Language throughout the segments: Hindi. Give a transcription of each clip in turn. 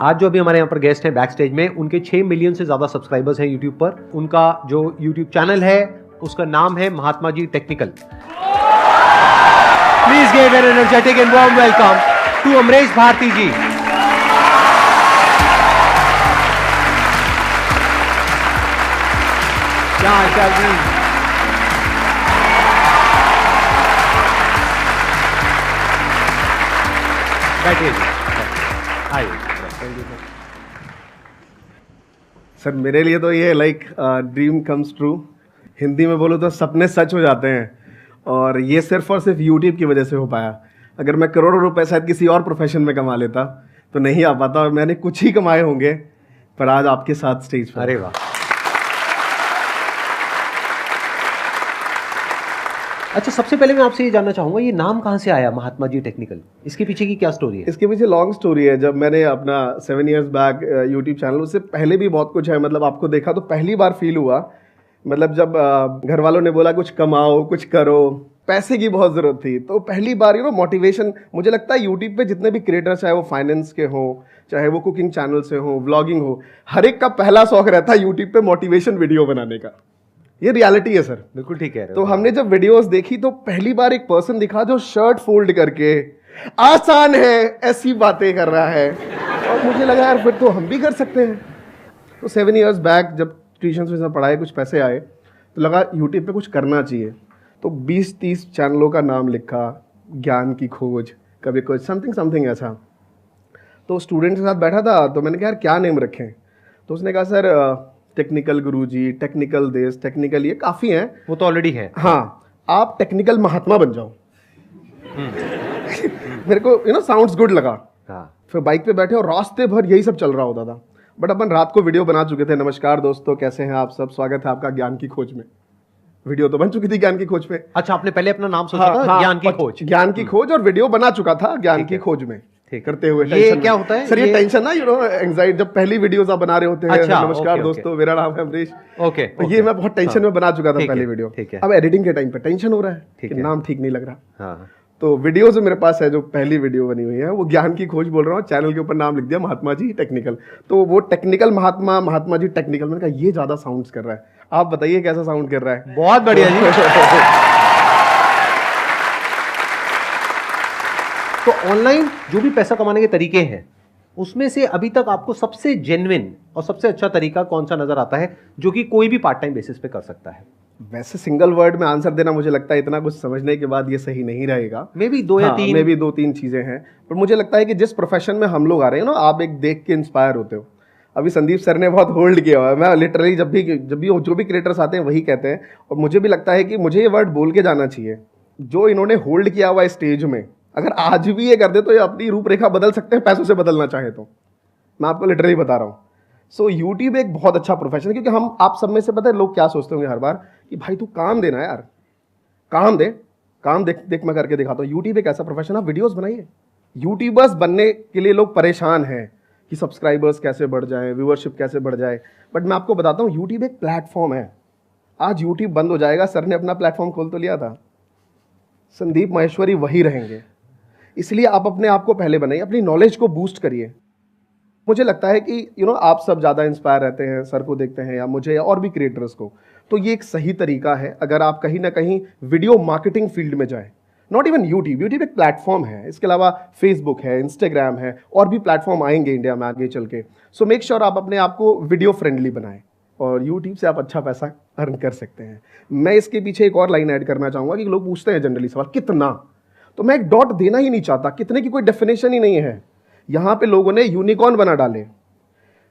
आज जो अभी हमारे यहाँ पर गेस्ट हैं बैक स्टेज में, उनके 6 मिलियन से ज्यादा सब्सक्राइबर्स हैं यूट्यूब पर। उनका जो यूट्यूब चैनल है उसका नाम है Mahatma ji technical. Please give an energetic and warm welcome to Amrish Bharti ji. क्या हालचाल जी? बैठिए जी, आइए। सर मेरे लिए तो ये like dream comes true. Hindi में बोलो तो सपने सच हो जाते हैं, और ये सिर्फ और सिर्फ यूट्यूब की वजह से हो पाया। अगर मैं करोड़ों रुपए शायद किसी और प्रोफेशन में कमा लेता तो नहीं आ पाता, और मैंने कुछ ही कमाए होंगे, पर आज आपके साथ स्टेज पर। अरे वाह। अच्छा, सबसे पहले मैं आपसे ये जानना चाहूंगा, ये नाम कहाँ से आया महात्मा जी टेक्निकल? इसके पीछे की क्या स्टोरी है? इसके पीछे लॉन्ग स्टोरी है। जब मैंने अपना 7 इयर्स बैक यूट्यूब चैनल, उससे पहले भी बहुत कुछ है, मतलब आपको देखा तो पहली बार फील हुआ, मतलब जब घर वालों ने बोला कुछ कमाओ कुछ करो, पैसे की बहुत ज़रूरत थी, तो पहली बार मोटिवेशन। मुझे लगता है यूट्यूब पे जितने भी क्रिएटर, चाहे वो फाइनेंस के हो, चाहे वो कुकिंग चैनल से हो, व्लॉगिंग हो, हर एक का पहला शौक रहता है यूट्यूब पे मोटिवेशन वीडियो बनाने का। ये रियलिटी है सर। बिल्कुल ठीक है। तो हमने जब वीडियोस देखी तो पहली बार एक पर्सन दिखा जो शर्ट फोल्ड करके आसान है ऐसी बातें कर रहा है, और मुझे लगा यार फिर तो हम भी कर सकते हैं। तो 7 इयर्स बैक जब ट्यूशन में पढ़ाए, कुछ पैसे आए, तो लगा यूट्यूब पे कुछ करना चाहिए। तो 20-30 चैनलों का नाम लिखा, ज्ञान की खोज, कभी कुछ समथिंग ऐसा। तो स्टूडेंट के साथ बैठा था, तो मैंने कहा यार क्या नेम रखें? तो उसने कहा सर टेक्निकल गुरुजी, टेक्निकल देश, टेक्निकल ये काफ़ी हैं। वो तो ऑलरेडी है। हाँ, आप टेक्निकल महात्मा बन जाओ। मेरे को साउंड्स गुड लगा। हाँ। फिर बाइक पे बैठे और रास्ते भर यही सब चल रहा होता था। बट अपन रात को वीडियो बना चुके थे, नमस्कार दोस्तों कैसे हैं आप सब, स्वागत है आपका ज्ञान की खोज में। वीडियो तो बन चुकी थी ज्ञान की खोज पे। अच्छा, आपने पहले अपना नाम सोचा था? ज्ञान की खोज। ज्ञान की खोज, और वीडियो बना चुका था ज्ञान की खोज में करते हुए। ये क्या होता है? सर ये टेंशन ना, एंजाइटी, जब पहली वीडियोस आप बना रहे होते हैं। अच्छा, नमस्कार दोस्तों, मेरा नाम है अमरीश। ओके। ये मैं बहुत टेंशन में बना चुका था पहली वीडियो। अब एडिटिंग के टाइम पे टेंशन हो रहा है कि नाम ठीक नहीं लग रहा। हाँ। तो वीडियो जो मेरे पास है, जो पहली वीडियो बनी हुई है, वो ज्ञान की खोज बोल रहा हूँ, चैनल के ऊपर नाम लिख दिया महात्मा जी टेक्निकल। तो वो टेक्निकल महात्मा जी टेक्निकल, मैंने कहा ये ज्यादा साउंड कर रहा है। आप बताइए कैसा साउंड कर रहा है? बहुत बढ़िया जी। तो ऑनलाइन जो भी पैसा कमाने के तरीके हैं, उसमें से अभी तक आपको सबसे जेन्युइन और सबसे अच्छा तरीका कौन सा नजर आता है जो कि कोई भी पार्ट टाइम बेसिस पे कर सकता है? वैसे सिंगल वर्ड में आंसर देना, मुझे लगता है इतना कुछ समझने के बाद ये सही नहीं रहेगा। मे बी 2 या 3, मे बी 2-3 चीजें हैं। पर मुझे लगता है कि जिस प्रोफेशन में हम लोग आ रहे हैं ना, आप एक देख के इंस्पायर होते हो। अभी संदीप सर ने बहुत होल्ड किया हुआ है। मैं लिटरली जब भी जो भी क्रिएटर्स आते हैं वही कहते हैं, और मुझे भी लगता है कि मुझे ये वर्ड बोल के जाना चाहिए। जो इन्होंने होल्ड किया हुआ है स्टेज में, अगर आज भी ये कर दे तो ये अपनी रूपरेखा बदल सकते हैं, पैसों से बदलना चाहे तो। मैं आपको लिटरली बता रहा हूँ। सो यूट्यूब एक बहुत अच्छा प्रोफेशन है, क्योंकि हम आप सब में से, पता है लोग क्या सोचते होंगे हर बार कि भाई तू काम देना यार, काम दे, काम देख मैं करके दिखाता हूँ। यूट्यूब एक ऐसा प्रोफेशन, आप वीडियोस बनाइए। यूट्यूबर्स बनने के लिए लोग परेशान हैं कि सब्सक्राइबर्स कैसे बढ़ जाएं, व्यूअरशिप कैसे बढ़ जाए। बट मैं आपको बताता हूँ, यूट्यूब एक प्लेटफॉर्म है। आज यूट्यूब बंद हो जाएगा, सर ने अपना प्लेटफॉर्म खोल तो लिया था, संदीप माहेश्वरी वही रहेंगे। इसलिए आप अपने आप को पहले बनाइए, अपनी नॉलेज को बूस्ट करिए। मुझे लगता है कि आप सब ज़्यादा इंस्पायर रहते हैं, सर को देखते हैं या मुझे या और भी क्रिएटर्स को, तो ये एक सही तरीका है। अगर आप कहीं ना कहीं वीडियो मार्केटिंग फील्ड में जाए, नॉट इवन यूट्यूब एक प्लेटफॉर्म है, इसके अलावा फेसबुक है, इंस्टाग्राम है, और भी प्लेटफॉर्म आएंगे इंडिया में आगे चल के। सो मेक श्योर आप अपने आप को वीडियो फ्रेंडली बनाएं, और यूट्यूब से आप अच्छा पैसा अर्न कर सकते हैं। मैं इसके पीछे एक और लाइन ऐड करना चाहूँगा कि लोग पूछते हैं जनरली सवाल कितना, तो मैं एक डॉट देना ही नहीं चाहता। कितने की कोई डेफिनेशन ही नहीं है। यहाँ पे लोगों ने यूनिकॉर्न बना डाले।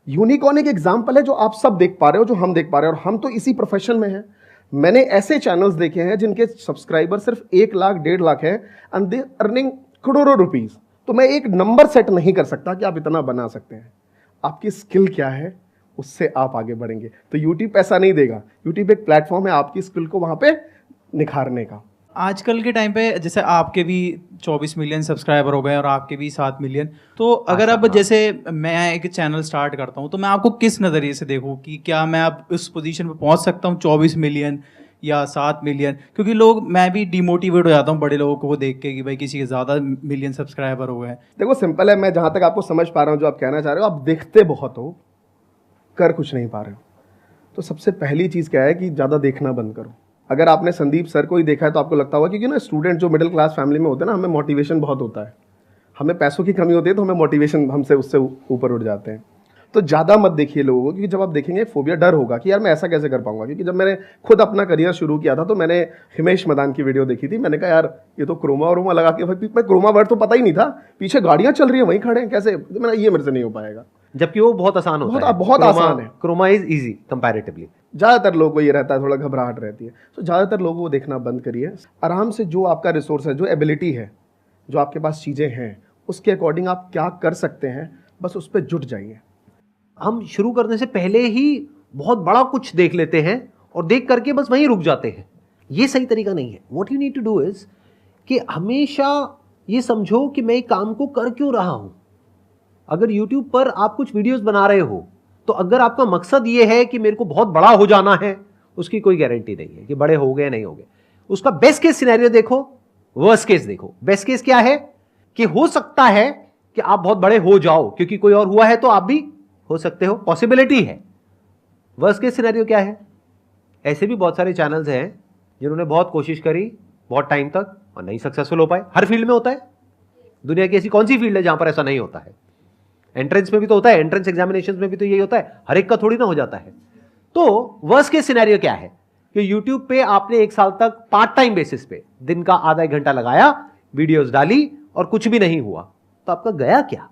यूनिकॉर्न एक एग्जाम्पल है जो आप सब देख पा रहे हो, जो हम देख पा रहे हैं, और हम तो इसी प्रोफेशन में हैं। मैंने ऐसे चैनल्स देखे हैं जिनके सब्सक्राइबर सिर्फ 1 लाख 1.5 लाख है, एंड दे अर्निंग करोड़ों रुपीस। तो मैं एक नंबर सेट नहीं कर सकता कि आप इतना बना सकते हैं। आपकी स्किल क्या है, उससे आप आगे बढ़ेंगे। तो यूट्यूब पैसा नहीं देगा, यूट्यूब एक प्लेटफॉर्म है आपकी स्किल को वहां पे निखारने का। आजकल के टाइम पे जैसे आपके भी 24 मिलियन सब्सक्राइबर हो गए और आपके भी 7 मिलियन, तो अगर अब जैसे मैं एक चैनल स्टार्ट करता हूँ तो मैं आपको किस नज़रिए से देखूँ कि क्या मैं अब उस पोजीशन पे पहुँच सकता हूँ 24 मिलियन, या 7 मिलियन, क्योंकि लोग, मैं भी डिमोटिवेट हो जाता हूँ बड़े लोगों को देख के कि भाई किसी के ज़्यादा मिलियन सब्सक्राइबर हो गए हैं। देखो सिंपल है, मैं जहाँ तक आपको समझ पा रहा हूँ जो आप कहना चाह रहे हो, आप देखते बहुत हो, कर कुछ नहीं पा रहे हो। तो सबसे पहली चीज़ क्या है कि ज़्यादा देखना बंद करो। अगर आपने संदीप सर को ही देखा है तो आपको लगता होगा, क्योंकि ना स्टूडेंट जो मिडिल क्लास फैमिली में होते हैं ना, हमें मोटिवेशन बहुत होता है, हमें पैसों की कमी होती है तो हमें मोटिवेशन हमसे उससे ऊपर उठ जाते हैं। तो ज़्यादा मत देखिए लोगों को, क्योंकि जब आप देखेंगे फोबिया, डर होगा कि यार मैं ऐसा कैसे कर पाऊंगा। क्योंकि जब मैंने खुद अपना करियर शुरू किया था तो मैंने हिमेश मदान की वीडियो देखी थी, मैंने कहा यार ये तो क्रोमा व्रोमा लगा के, भाई क्रोमा वर्ड तो पता ही नहीं था, पीछे गाड़ियाँ चल रही हैं वहीं खड़े हैं, कैसे, तो मैंने ये मेरे से नहीं हो पाएगा। जबकि वो बहुत आसान होता है, बहुत आसान है। Chroma is easy comparatively. ज़्यादातर लोगों को ये रहता है, थोड़ा घबराहट रहती है, तो ज़्यादातर लोगों को देखना बंद करिए। आराम से जो आपका रिसोर्स है, जो एबिलिटी है, जो आपके पास चीज़ें हैं, उसके अकॉर्डिंग आप क्या कर सकते हैं, बस उस पर जुट जाइए। हम शुरू करने से पहले ही बहुत बड़ा कुछ देख लेते हैं और देख करके बस वहीं रुक जाते हैं। ये सही तरीका नहीं है। What you need to do is कि हमेशा ये समझो कि मैं एक काम को कर क्यों रहा हूं। अगर YouTube पर आप कुछ वीडियोस बना रहे हो तो अगर आपका मकसद ये है कि मेरे को बहुत बड़ा हो जाना है, उसकी कोई गारंटी नहीं है कि बड़े हो गए नहीं हो गए। उसका बेस्ट केस सिनेरियो देखो, वर्स्ट केस देखो। बेस्ट केस क्या है कि हो सकता है कि आप बहुत बड़े हो जाओ क्योंकि कोई और हुआ है तो आप भी हो सकते हो, पॉसिबिलिटी है। वर्स्ट केस सिनेरियो क्या है? ऐसे भी बहुत सारे चैनल्स हैं जिन्होंने बहुत कोशिश करी बहुत टाइम तक और नहीं सक्सेसफुल हो पाए। हर फील्ड में होता है। दुनिया की ऐसी कौन सी फील्ड है जहां पर ऐसा नहीं होता है? एंट्रेंस में भी तो होता है, एंट्रेंस एग्जामिनेशन में भी तो यही होता है, हर एक का थोड़ी ना हो जाता है। तो वर्स्ट केस सिनेरियो क्या है कि YouTube पे आपने 1 साल तक पार्ट टाइम बेसिस पे दिन का आधा 1 घंटा लगाया, वीडियोस डाली और कुछ भी नहीं हुआ, तो आपका गया क्या?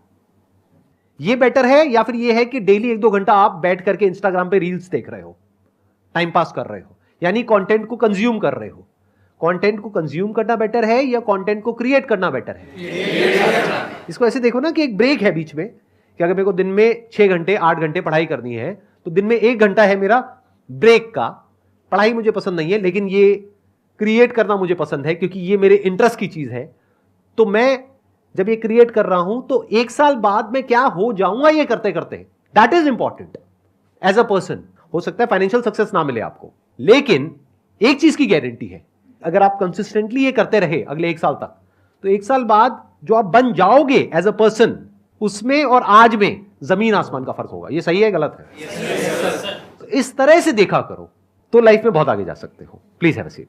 ये बेटर है या फिर ये है कि डेली 1-2 घंटा आप बैठ करके इंस्टाग्राम पे रील्स देख रहे हो, टाइम पास कर रहे हो, यानी कंटेंट को कंज्यूम कर रहे हो। कंटेंट को कंज्यूम करना बेटर है या कंटेंट को क्रिएट करना बेटर है? इसको ऐसे देखो ना कि एक ब्रेक है बीच में, कि अगर मेरे को दिन में 6 घंटे 8 घंटे पढ़ाई करनी है तो दिन में 1 घंटा है मेरा ब्रेक का। पढ़ाई मुझे पसंद नहीं है लेकिन ये क्रिएट करना मुझे पसंद है क्योंकि ये मेरे इंटरेस्ट की चीज है। तो मैं जब ये क्रिएट कर रहा हूं तो 1 साल बाद मैं क्या हो जाऊंगा ये करते करते, that is important as a person. हो सकता है फाइनेंशियल सक्सेस ना मिले आपको, लेकिन एक चीज की गारंटी है, अगर आप कंसिस्टेंटली ये करते रहे अगले 1 साल तक, तो 1 साल बाद जो आप बन जाओगे एज अ पर्सन, उसमें और आज में जमीन आसमान का फर्क होगा। ये सही है गलत है? तो इस तरह से देखा करो तो लाइफ में बहुत आगे जा सकते हो। Please have a seat.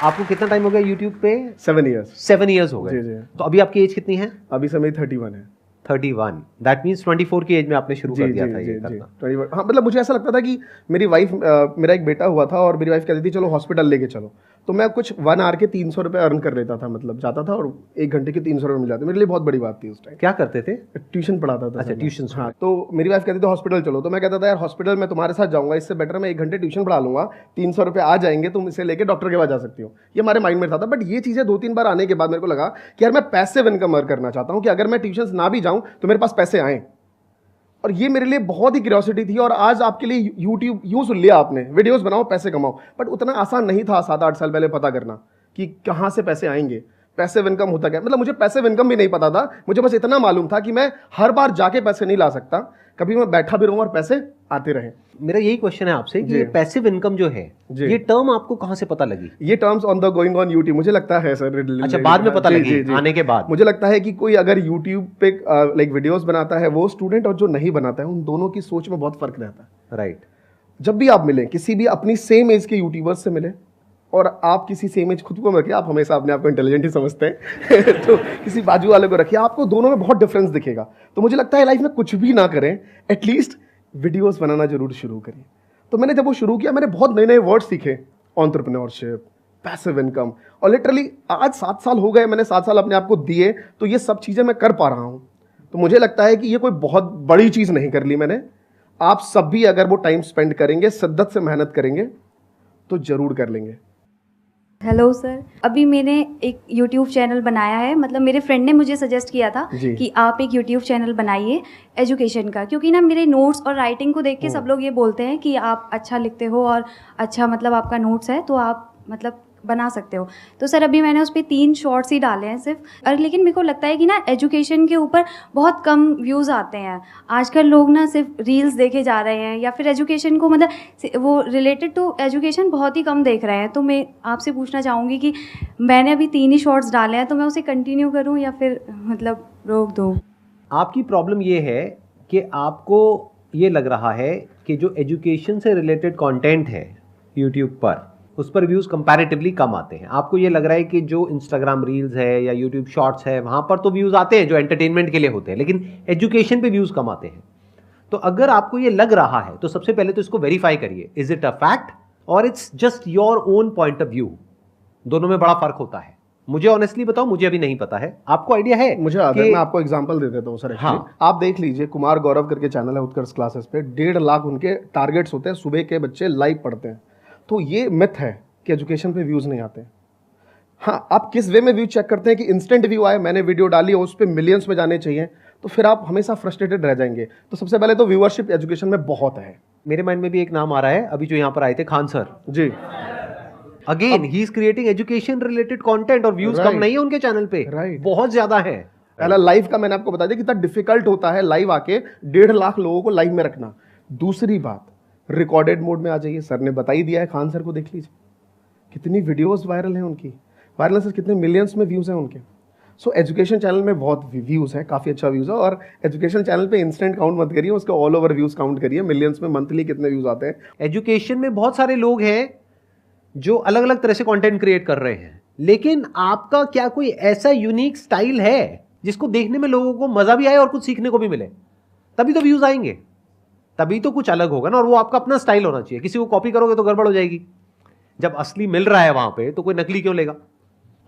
आपको कितना टाइम हो गया YouTube पे? 7 ईयर्स। 7 ईयर्स हो गए। जी, जी। तो अभी आपकी एज कितनी है? अभी समय 31 है। 31। दैट मीन्स 24 की एज में आपने शुरू कर दिया था ये करना। 21। हाँ, मतलब मुझे ऐसा लगता था कि मेरी वाइफ, मेरा एक बेटा हुआ था और मेरी वाइफ कहती थी चलो हॉस्पिटल लेके चलो, तो मैं कुछ 1 आवर के 300 रुपये अर्न कर लेता था, मतलब जाता था और 1 घंटे के 300 रुपये मिल जाते। मेरे लिए बहुत बड़ी बात थी उस टाइम। क्या करते थे? ट्यूशन पढ़ाता था। अच्छा, ट्यूशन। हाँ, तो मेरी वाइफ कहती थी हॉस्पिटल चलो, तो मैं कहता था यार हॉस्पिटल में तुम्हारे साथ जाऊंगा, इससे बेटर मैं 1 घंटे ट्यूशन पढ़ा लूंगा, 300 रुपये आ जाएंगे, तुम इसे लेके डॉक्टर के पास जा सकती हो। ये हमारे माइंड में था। बट ये चीज़ें 2-3 बार आने के बाद मेरे को लगा कि यार मैं पैसिव इनकम अर्न करना चाहता हूँ, कि अगर मैं ट्यूशन ना भी जाऊँ तो मेरे पास पैसे आएँ। और ये मेरे लिए बहुत ही क्यूरियोसिटी थी। और आज आपके लिए YouTube यूँ सुन लिया आपने, वीडियोस बनाओ पैसे कमाओ, बट उतना आसान नहीं था 7-8 साल पहले पता करना कि कहाँ से पैसे आएंगे, पैसिव इनकम होता क्या। मतलब मुझे पैसिव इनकम भी नहीं पता था, मुझे बस इतना मालूम था कि मैं हर बार जाके पैसे नहीं ला सकता, कभी मैं बैठा भी रहूँ और पैसे आते रहे। मेरा यही क्वेश्चन है आपसे कि ये पैसिव इनकम जो है, ये टर्म आपको कहाँ से पता लगी? ये terms on the going on YouTube मुझे लगता है सर। अच्छा, बाद में पता लगी? आने के बाद मुझे लगता है कि कोई अगर YouTube पे लाइक वीडियोस बनाता है, वो स्टूडेंट और जो नहीं बनाता है, उन दोनों की सोच में बहुत फर्क रहता है। राइट। जब भी आप मिले किसी भी अपनी सेम एज के यूट्यूबर्स से मिले, और आप किसी सेम एज खुद को रखिए, आप हमेशा अपने आप को इंटेलिजेंट ही समझते हैं तो किसी बाजू वाले को रखिए, आपको दोनों में बहुत डिफरेंस दिखेगा। तो मुझे लगता है लाइफ में कुछ भी ना करें, एटलीस्ट वीडियोस बनाना जरूर शुरू करिए। तो मैंने जब वो शुरू किया, मैंने बहुत नए नए वर्ड सीखे, एंटरप्रेन्योरशिप, पैसिव इनकम, और लिटरली आज 7 साल हो गए, मैंने 7 साल अपने आप को दिए, तो ये सब चीज़ें मैं कर पा रहा हूँ। तो मुझे लगता है कि ये कोई बहुत बड़ी चीज़ नहीं कर ली मैंने। आप सब भी अगर वो टाइम स्पेंड करेंगे, शिद्दत से मेहनत करेंगे, तो जरूर कर लेंगे। हेलो सर, अभी मैंने एक YouTube चैनल बनाया है। मतलब मेरे फ्रेंड ने मुझे सजेस्ट किया था कि आप एक YouTube चैनल बनाइए एजुकेशन का, क्योंकि ना मेरे नोट्स और राइटिंग को देख के सब लोग ये बोलते हैं कि आप अच्छा लिखते हो और अच्छा मतलब आपका नोट्स है, तो आप मतलब बना सकते हो। तो सर अभी मैंने उस पर 3 शॉर्ट्स ही डाले हैं सिर्फ। और लेकिन मेरे को लगता है कि ना एजुकेशन के ऊपर बहुत कम व्यूज़ आते हैं आजकल। लोग ना सिर्फ रील्स देखे जा रहे हैं या फिर एजुकेशन को मतलब वो रिलेटेड टू एजुकेशन बहुत ही कम देख रहे हैं। तो मैं आपसे पूछना चाहूँगी कि मैंने अभी 3 ही शॉर्ट्स डाले हैं, तो मैं उसे कंटिन्यू करूँ या फिर मतलब रोक दूँ? आपकी प्रॉब्लम ये है कि आपको ये लग रहा है कि जो एजुकेशन से रिलेटेड कंटेंट है यूट्यूब पर, उस पर व्यूज़ कंपैरेटिवली कम आते हैं। आपको ये लग रहा है कि जो इंस्टाग्राम रील्स है या यूट्यूब शॉर्ट्स है वहाँ पर तो व्यूज़ आते हैं जो एंटरटेनमेंट के लिए होते हैं, लेकिन एजुकेशन पे व्यूज़ कम आते हैं। तो अगर आपको ये लग रहा है तो सबसे पहले तो इसको वेरीफाई करिए, इज इट अ फैक्ट और it's just your own point of view. दोनों में बड़ा फर्क होता है। मुझे ऑनेस्टली बताओ, मुझे अभी नहीं पता है, आपको आइडिया है? मुझे आता है, मैं आपको एग्जांपल दे देता हूँ सर। हाँ। आप देख लीजिए, कुमार गौरव करके चैनल है उत्कर्ष क्लासेस पे, 1.5 लाख उनके टारगेट्स होते हैं, सुबह के बच्चे लाइव पढ़ते हैं। तो ये मिथ है कि एजुकेशन पे व्यूज नहीं आते। हाँ, आप किस वे में व्यू चेक करते हैं कि इंस्टेंट व्यू आए, मैंने वीडियो डाली और उस पर मिलियंस में जाने चाहिए, तो फिर आप हमेशा फ्रस्ट्रेटेड रह जाएंगे। तो सबसे पहले तो व्यूअरशिप एजुकेशन में बहुत है। मेरे माइंड में भी एक नाम आ रहा है अभी जो यहाँ पर आए थे, Khan sir ji. Again he is creating education related content और व्यूज कम नहीं है उनके चैनल पे, बहुत ज्यादा है। पहला लाइव का मैंने आपको बता दिया कितना डिफिकल्ट होता है लाइव आके 1.5 लाख लोगों को लाइव में रखना। दूसरी बात, रिकॉर्डेड मोड में आ जाइए, सर ने बता ही दिया है, खान सर को देख लीजिए कितनी वीडियोस वायरल हैं उनकी, वायरल सर कितने मिलियंस में व्यूज हैं उनके। सो एजुकेशन चैनल में बहुत व्यूज है, काफी अच्छा व्यूज है। और एजुकेशन चैनल पे इंस्टेंट काउंट मत करिए, उसके ऑल ओवर व्यूज काउंट करिए, मिलियंस में मंथली कितने व्यूज आते हैं। एजुकेशन में बहुत सारे लोग हैं जो अलग अलग तरह से कंटेंट क्रिएट कर रहे हैं, लेकिन आपका क्या कोई ऐसा यूनिक स्टाइल है जिसको देखने में लोगों को मजा भी आए और कुछ सीखने को भी मिले? तभी तो व्यूज आएंगे, तभी तो कुछ अलग होगा ना। और वो आपका अपना स्टाइल होना चाहिए। किसी को कॉपी करोगे तो गड़बड़ हो जाएगी। जब असली मिल रहा है वहां पे तो कोई नकली क्यों लेगा?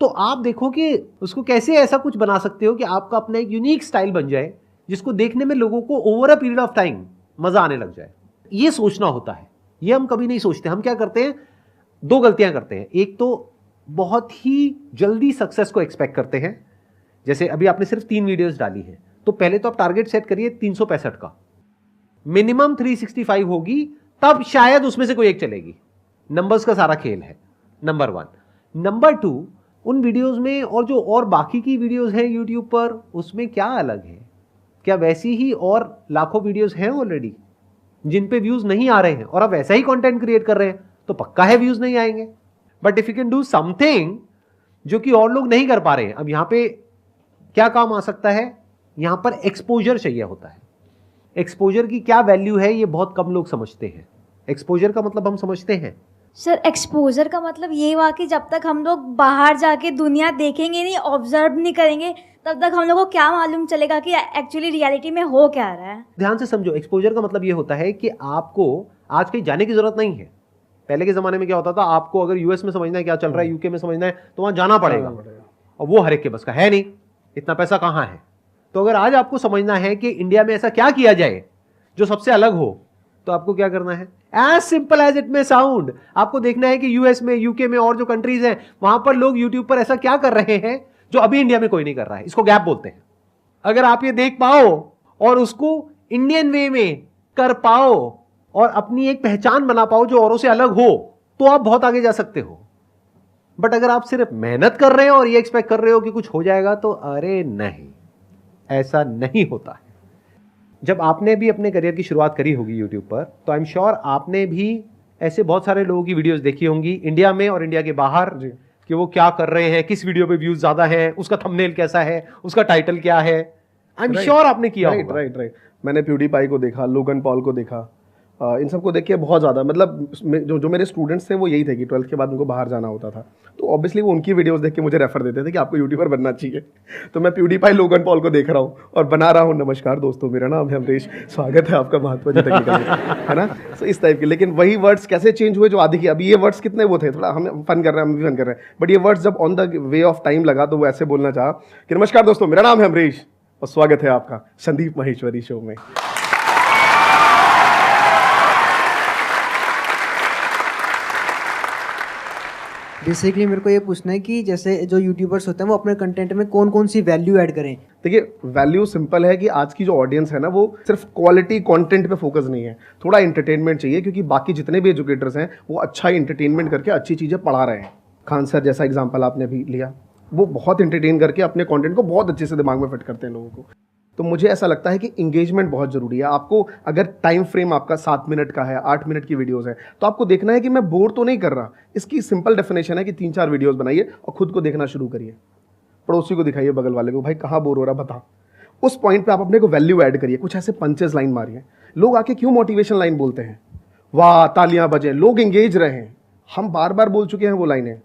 तो आप देखो कि उसको कैसे ऐसा कुछ बना सकते हो कि आपका अपना एक यूनिक स्टाइल बन जाए जिसको देखने में लोगों को over a period of time मजा आने लग जाए। ये सोचना होता है, ये हम कभी नहीं सोचते। हम क्या करते हैं, 2 गलतियां करते हैं। एक तो बहुत ही जल्दी सक्सेस को एक्सपेक्ट करते हैं। जैसे अभी आपने सिर्फ 3 वीडियोस डाली है, तो पहले तो आप टारगेट सेट करिए 365 का, मिनिमम 365 होगी, तब शायद उसमें से कोई एक चलेगी। नंबर्स का सारा खेल है, नंबर 1। नंबर 2, उन वीडियोस में और जो और बाकी की वीडियोस हैं यूट्यूब पर, उसमें क्या अलग है? क्या वैसी ही और लाखों वीडियोस हैं ऑलरेडी जिन पे व्यूज नहीं आ रहे हैं और आप वैसा ही कंटेंट क्रिएट कर रहे हैं? तो पक्का है व्यूज नहीं आएंगे। But if you can do something जो कि और लोग नहीं कर पा रहे हैं, अब यहां पे क्या काम आ सकता है? यहां पर एक्सपोजर चाहिए होता है। एक्सपोजर की क्या वैल्यू है ये बहुत कम लोग समझते हैं। एक्सपोजर का मतलब हम समझते हैं सर, एक्सपोजर का मतलब ये हुआ कि जब तक हम लोग बाहर जाके दुनिया देखेंगे नहीं, ऑब्जर्व नहीं करेंगे, तब तक हम लोग को क्या मालूम चलेगा कि एक्चुअली रियलिटी में हो क्या रहा है। ध्यान से समझो, एक्सपोजर का मतलब ये होता है कि आपको आज कहीं जाने की जरूरत नहीं है। पहले के जमाने में क्या होता था, आपको अगर यूएस में समझना है क्या चल रहा है, यूके में समझना है, तो वहां जाना पड़ेगा और वो हर एक के बस का है नहीं, इतना पैसा कहां है। तो अगर आज आपको समझना है कि इंडिया में ऐसा क्या किया जाए जो सबसे अलग हो, तो आपको क्या करना है? As simple as it may sound, आपको देखना है कि यूएस में, यूके में और जो कंट्रीज हैं वहां पर लोग यूट्यूब पर ऐसा क्या कर रहे हैं जो अभी इंडिया में कोई नहीं कर रहा है। इसको गैप बोलते हैं। अगर आप ये देख पाओ और उसको इंडियन वे में कर पाओ और अपनी एक पहचान बना पाओ जो औरों से अलग हो, तो आप बहुत आगे जा सकते हो। बट अगर आप सिर्फ मेहनत कर रहे हो और ये एक्सपेक्ट कर रहे हो कि कुछ हो जाएगा, तो अरे नहीं, ऐसा नहीं होता है। जब आपने भी अपने करियर की शुरुआत करी होगी यूट्यूब पर, तो आई एम श्योर आपने भी ऐसे बहुत सारे लोगों की वीडियोस देखी होंगी इंडिया में और इंडिया के बाहर कि वो क्या कर रहे हैं, किस वीडियो पे व्यूज ज्यादा है, उसका थंबनेल कैसा है, उसका टाइटल क्या है। आई एम श्योर आपने किया होगा। राइट। मैंने प्यूडीपाई को देखा, लोगन पॉल को देखा, इन सबको देख के बहुत ज़्यादा, मतलब जो मेरे स्टूडेंट्स थे वो यही थे कि 12th के बाद उनको बाहर जाना होता था, तो ऑब्वियसली वो उनकी वीडियोस देख के मुझे रेफर देते थे कि आपको यूट्यूबर बनना चाहिए। तो मैं प्यूडीपाई, लोगन पॉल को देख रहा हूँ और बना रहा हूँ। नमस्कार दोस्तों, मेरा नाम है अमरीश, स्वागत है आपका महात्मा जी टेक्निकल में, है ना। तो इस टाइप के, लेकिन वही वर्ड्स कैसे चेंज हुए जो आदि की, अभी ये वर्ड्स कितने वो थे, थोड़ा हम फन कर रहे हैं, हम भी फन कर रहे हैं, बट ये वर्ड्स जब on the way of time लगा तो वो ऐसे बोलना चाहा कि नमस्कार दोस्तों, मेरा नाम है अमरीश और स्वागत है आपका संदीप माहेश्वरी शो में। बेसिकली मेरे को ये पूछना है कि जैसे जो यूट्यूबर्स होते हैं वो अपने कंटेंट में कौन कौन सी वैल्यू ऐड करें? देखिए, वैल्यू सिंपल है कि आज की जो ऑडियंस है ना, वो सिर्फ क्वालिटी कंटेंट पे फोकस नहीं है, थोड़ा एंटरटेनमेंट चाहिए, क्योंकि बाकी जितने भी एजुकेटर्स हैं वो अच्छा इंटरटेनमेंट करके अच्छी चीज़ें पढ़ा रहे हैं। खान सर जैसा एग्जांपल आपने अभी लिया, वो बहुत एंटरटेन करके अपने कंटेंट को बहुत अच्छे से दिमाग में फिट करते हैं लोगों को। तो मुझे ऐसा लगता है कि इंगेजमेंट बहुत ज़रूरी है। आपको अगर टाइम फ्रेम आपका 7 मिनट का है, 8 मिनट की वीडियोस है, तो आपको देखना है कि मैं बोर तो नहीं कर रहा। इसकी सिंपल डेफिनेशन है कि 3-4 वीडियोस बनाइए और खुद को देखना शुरू करिए, पड़ोसी को दिखाइए, बगल वाले को, भाई कहाँ बोर हो रहा बता। उस पॉइंट पे आप अपने को वैल्यू ऐड करिए, कुछ ऐसे पंचेस लाइन मारिए। लोग आके क्यों मोटिवेशन लाइन बोलते हैं, वाह तालियां बजे, लोग एंगेज रहे हैं। हम बार बार बोल चुके हैं वो लाइनें,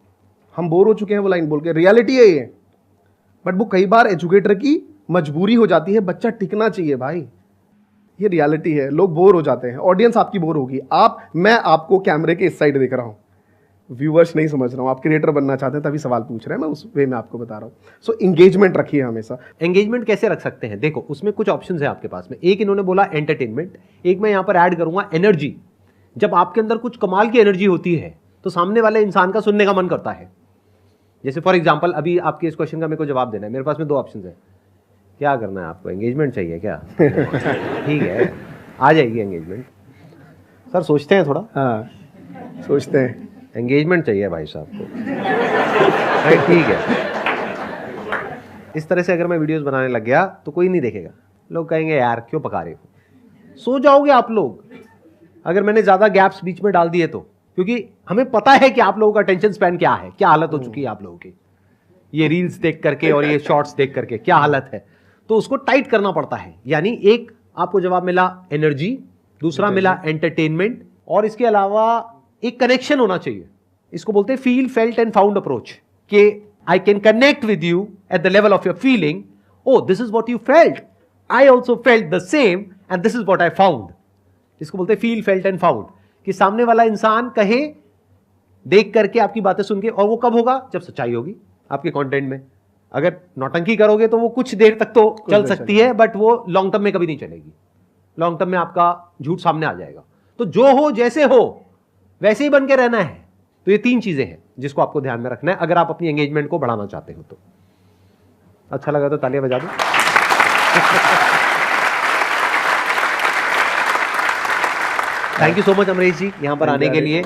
हम बोर हो चुके हैं वो लाइन बोल के, रियलिटी है ये। बट वो कई बार एजुकेटर की मजबूरी हो जाती है, बच्चा टिकना चाहिए भाई, ये रियलिटी है। लोग बोर हो जाते हैं, ऑडियंस आपकी बोर होगी। मैं आपको कैमरे के इस साइड देख रहा हूं, व्यूअर्स नहीं समझ रहा हूं, आप क्रिएटर बनना चाहते हैं तभी सवाल पूछ रहे हैं, मैं उस वे में आपको बता रहा हूं। सो एंगेजमेंट रखिए हमेशा। एंगेजमेंट कैसे रख सकते हैं, देखो उसमें कुछ ऑप्शंस है आपके पास में। एक इन्होंने बोला एंटरटेनमेंट, एक मैं यहां पर ऐड करूंगा एनर्जी। जब आपके अंदर कुछ कमाल की एनर्जी होती है तो सामने वाले इंसान का सुनने का मन करता है। जैसे फॉर एग्जांपल अभी आपके इस क्वेश्चन का मेरे को जवाब देना है, मेरे पास में 2 ऑप्शंस है, क्या करना है आपको, एंगेजमेंट चाहिए क्या? ठीक है, आ जाएगी एंगेजमेंट। सर सोचते हैं थोड़ा, हाँ सोचते हैं, एंगेजमेंट चाहिए भाई साहब को। भाई ठीक है, इस तरह से अगर मैं वीडियोस बनाने लग गया तो कोई नहीं देखेगा, लोग कहेंगे यार क्यों पका रहे हो, सो जाओगे आप लोग अगर मैंने ज़्यादा गैप्स बीच में डाल दिए तो। क्योंकि हमें पता है कि आप लोगों का अटेंशन स्पैन क्या है, क्या हालत हो चुकी है आप लोगों की, ये रील्स देख करके और ये शॉर्ट्स देख करके क्या हालत है। तो उसको टाइट करना पड़ता है। यानी एक आपको जवाब मिला एनर्जी, दूसरा मिला एंटरटेनमेंट, और इसके अलावा एक कनेक्शन होना चाहिए। इसको बोलते हैं feel, felt and found approach, कि I can connect with you at the level of your feeling, oh this is what you felt, I also felt the same and this is what I found. इसको बोलते हैं फील, फेल्ट एंड फाउंड, कि सामने वाला इंसान कहे देख करके आपकी बातें सुन के, और वो कब होगा, जब सच्चाई होगी आपके कंटेंट में। अगर नौटंकी करोगे तो वो कुछ देर तक तो चल सकती है, बट वो लॉन्ग टर्म में कभी नहीं चलेगी। लॉन्ग टर्म में आपका झूठ सामने आ जाएगा। तो जो हो जैसे हो वैसे ही बन के रहना है। तो ये 3 चीजें हैं जिसको आपको ध्यान में रखना है अगर आप अपनी एंगेजमेंट को बढ़ाना चाहते हो तो। अच्छा लगा तो तालियां बजा दो। Thank you so much Amrish ji यहां पर आने के लिए।